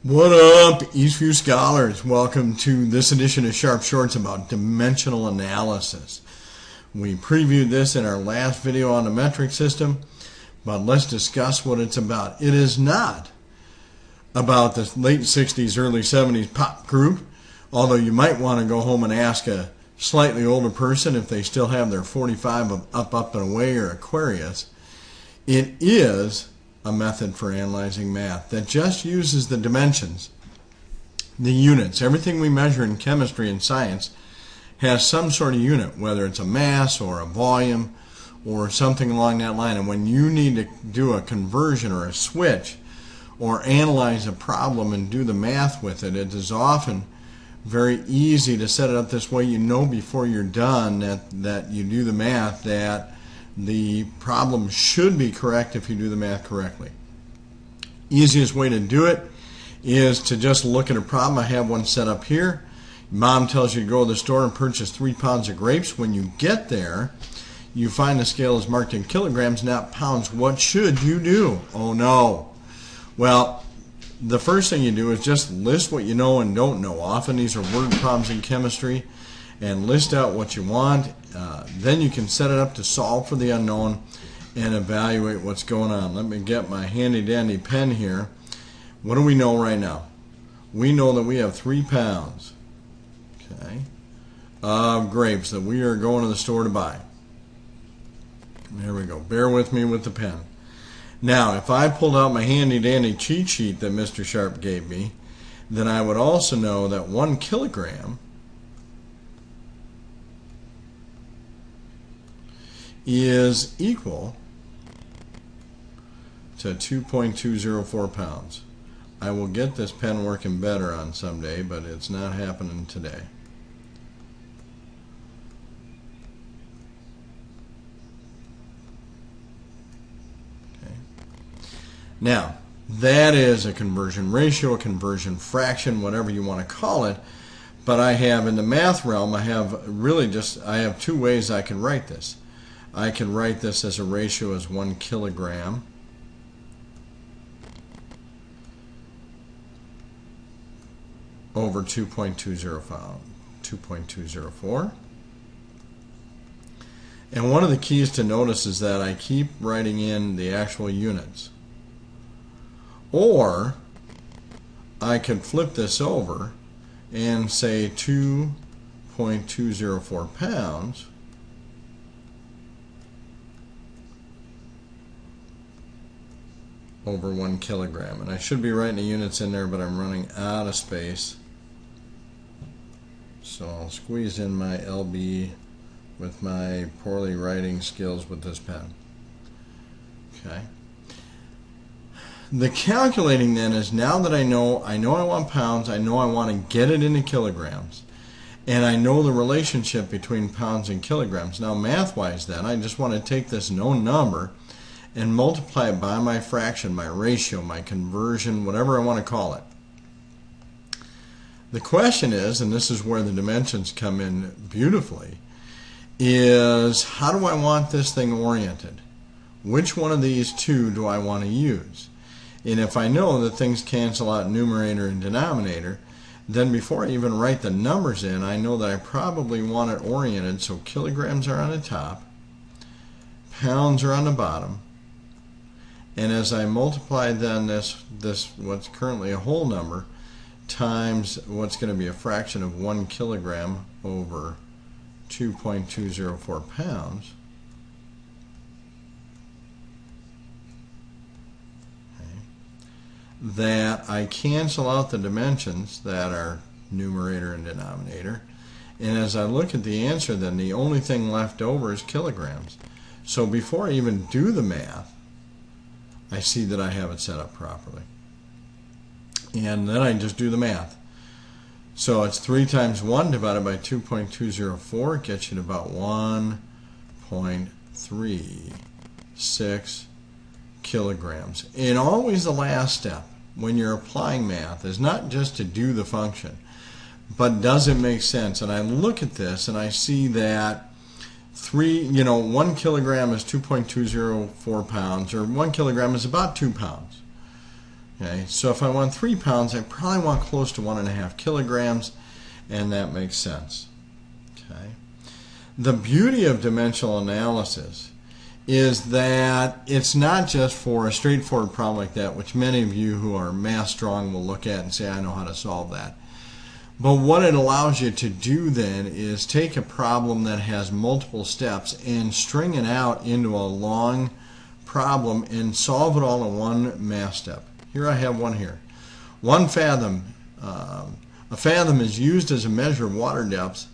What up, Eastview Scholars? Welcome to this edition of Sharp Shorts about dimensional analysis. We previewed this in our last video on the metric system, but let's discuss what it's about. It is not about the late 60s, early 70s pop group, although you might want to go home and ask a slightly older person if they still have their 45 of Up and Away or Aquarius. It is a method for analyzing math that just uses the dimensions, the units. Everything we measure in chemistry and science has some sort of unit, whether it's a mass or a volume or something along that line. And when you need to do a conversion or a switch or analyze a problem and do the math with it, it is often very easy to set it up this way. You know before you're done that you do the math that the problem should be correct if you do the math correctly. Easiest way to do it is to just look at a problem. I have one set up here. Mom tells you to go to the store and purchase 3 pounds of grapes. When you get there, you find the scale is marked in kilograms, not pounds. What should you do? Oh no. Well, the first thing you do is just list what you know and don't know. Often these are word problems in chemistry, and list out what you want. Then you can set it up to solve for the unknown and evaluate what's going on. Let me get my handy dandy pen here. What do we know right now? We know that we have 3 pounds, okay, of grapes that we are going to the store to buy. There we go. Bear with me with the pen. Now, if I pulled out my handy dandy cheat sheet that Mr. Sharp gave me, then I would also know that 1 kilogram is equal to 2.204 pounds. I will get this pen working better on someday, but it's not happening today. Okay. Now, that is a conversion ratio, a conversion fraction, whatever you want to call it. But I have, in the math realm, I have 2 ways I can write this. I can write this as a ratio as 1 kilogram over 2.204. And one of the keys to notice is that I keep writing in the actual units. Or I could flip this over and say 2.204 pounds over 1 kilogram. And I should be writing the units in there, but I'm running out of space. So I'll squeeze in my LB with my poorly writing skills with this pen. Okay. The calculating then is, now that I know I want pounds, I know I want to get it into kilograms, and I know the relationship between pounds and kilograms. Now math-wise then, I just want to take this known number and multiply it by my fraction, my ratio, my conversion, whatever I want to call it. The question is, and this is where the dimensions come in beautifully, is how do I want this thing oriented? Which one of these 2 do I want to use? And if I know that things cancel out numerator and denominator, then before I even write the numbers in, I know that I probably want it oriented so kilograms are on the top, pounds are on the bottom, and as I multiply then this what's currently a whole number times what's going to be a fraction of 1 kilogram over 2.204 pounds, okay, that I cancel out the dimensions that are numerator and denominator, and as I look at the answer, then the only thing left over is kilograms. So before I even do the math, I see that I have it set up properly. And then I just do the math. So it's 3 times 1 divided by 2.204 gets you to about 1.36 kilograms. And always the last step when you're applying math is not just to do the function, but does it make sense? And I look at this and I see that 1 kilogram is 2.204 pounds, or 1 kilogram is about 2 pounds. Okay, so if I want 3 pounds, I probably want close to 1.5 kilograms, and that makes sense. Okay. The beauty of dimensional analysis is that it's not just for a straightforward problem like that, which many of you who are math strong will look at and say, I know how to solve that. But what it allows you to do then is take a problem that has multiple steps and string it out into a long problem and solve it all in one math step. Here I have one here. 1 fathom. A fathom is used as a measure of water depths,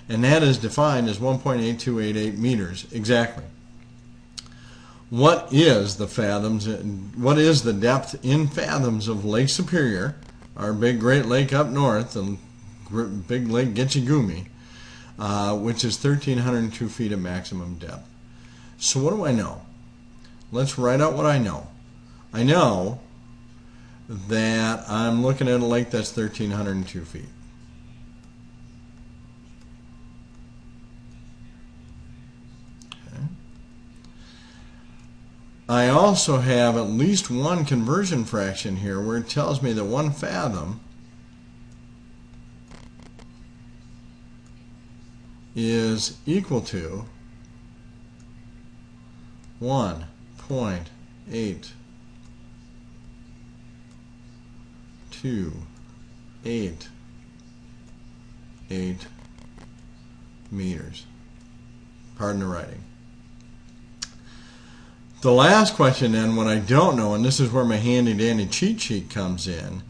and that is defined as 1.8288 meters exactly. What is the fathoms? What is the depth in fathoms of Lake Superior, our big Great Lake up north, the big Lake Gitchigumi, which is 1,302 feet of maximum depth? So what do I know? Let's write out what I know. I know that I'm looking at a lake that's 1,302 feet. Okay. I also have at least one conversion fraction here where it tells me that 1 fathom is equal to 1.828 meters. Pardon the writing. The last question then, what I don't know, and this is where my handy dandy cheat sheet comes in,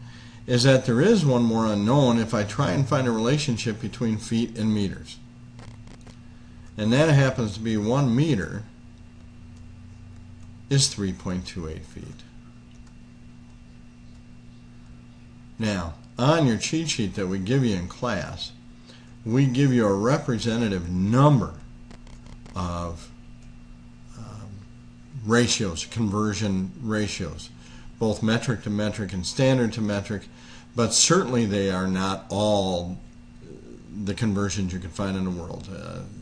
is that there is one more unknown if I try and find a relationship between feet and meters. And that happens to be 1 meter is 3.28 feet. Now, on your cheat sheet that we give you in class, we give you a representative number of ratios, conversion ratios, both metric to metric and standard to metric, but certainly they are not all the conversions you can find in the world.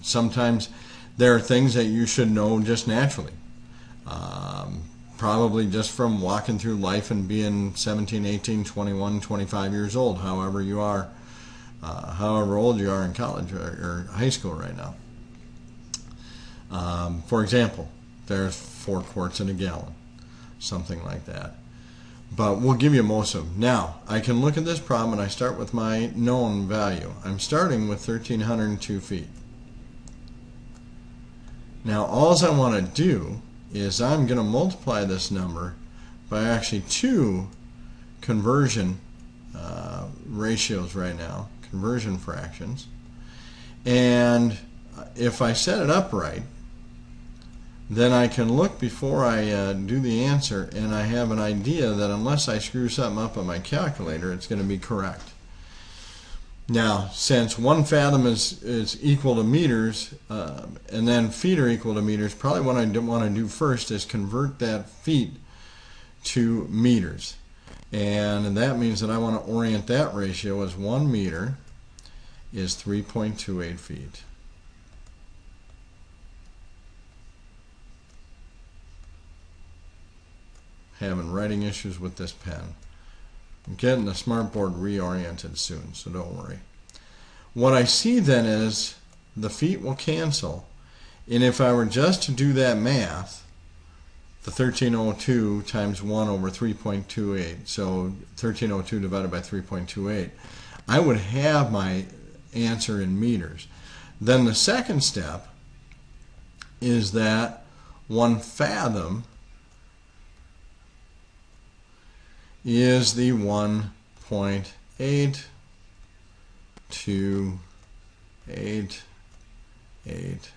Sometimes there are things that you should know just naturally. Probably just from walking through life and being 17, 18, 21, 25 years old, however you are, however old you are in college or high school right now. For example, there's 4 quarts in a gallon, something like that. But we'll give you most of them. Now, I can look at this problem and I start with my known value. I'm starting with 1,302 feet. Now, all I want to do is I'm going to multiply this number by actually 2 conversion ratios right now, conversion fractions. And if I set it up right, then I can look before I do the answer, and I have an idea that unless I screw something up on my calculator, it's going to be correct. Now, since 1 fathom is equal to meters, and then feet are equal to meters, probably what I want to do first is convert that feet to meters. And that means that I want to orient that ratio as 1 meter is 3.28 feet. Having writing issues with this pen. I'm getting the smartboard reoriented soon, so don't worry. What I see then is the feet will cancel, and if I were just to do that math, the 1302 times 1 over 3.28, so 1302 divided by 3.28, I would have my answer in meters. Then the second step is that 1 fathom is the 1.828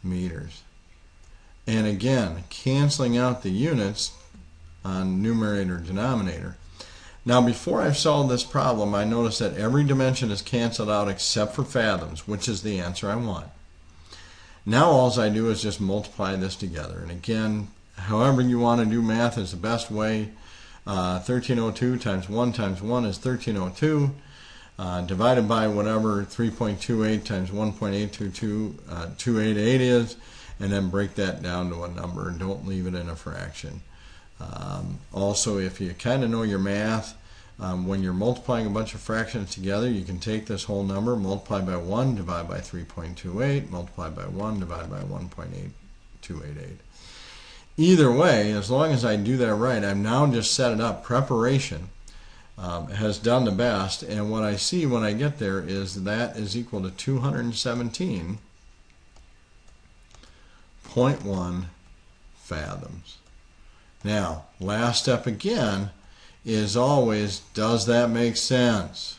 meters. And again, canceling out the units on numerator and denominator. Now, before I've solved this problem, I notice that every dimension is canceled out except for fathoms, which is the answer I want. Now all I do is just multiply this together. And again, however you want to do math is the best way. 1302 times 1 is 1302, divided by whatever 3.28 times 1.8228 is, and then break that down to a number and don't leave it in a fraction. Also, if you kind of know your math, when you're multiplying a bunch of fractions together, you can take this whole number, multiply by 1, divide by 3.28, multiply by 1, divide by 1.8288. Either way, as long as I do that right, I've now just set it up. Preparation has done the best, and what I see when I get there is that is equal to 217.1 fathoms. Now, last step again is always, does that make sense?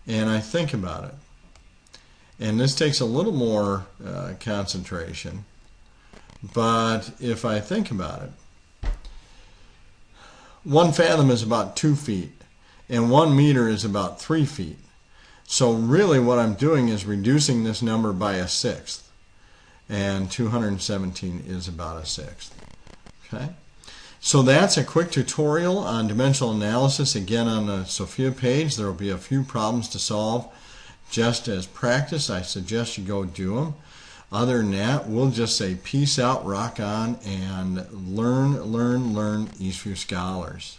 And I think about it. And this takes a little more concentration, but if I think about it, 1 fathom is about 2 feet, and 1 meter is about 3 feet. So really what I'm doing is reducing this number by a sixth, and 217 is about a sixth. Okay? So that's a quick tutorial on dimensional analysis. Again, on the Sophia page, there will be a few problems to solve. Just as practice, I suggest you go do them. Other than that, we'll just say peace out, rock on, and learn, learn, learn, Eastview Scholars.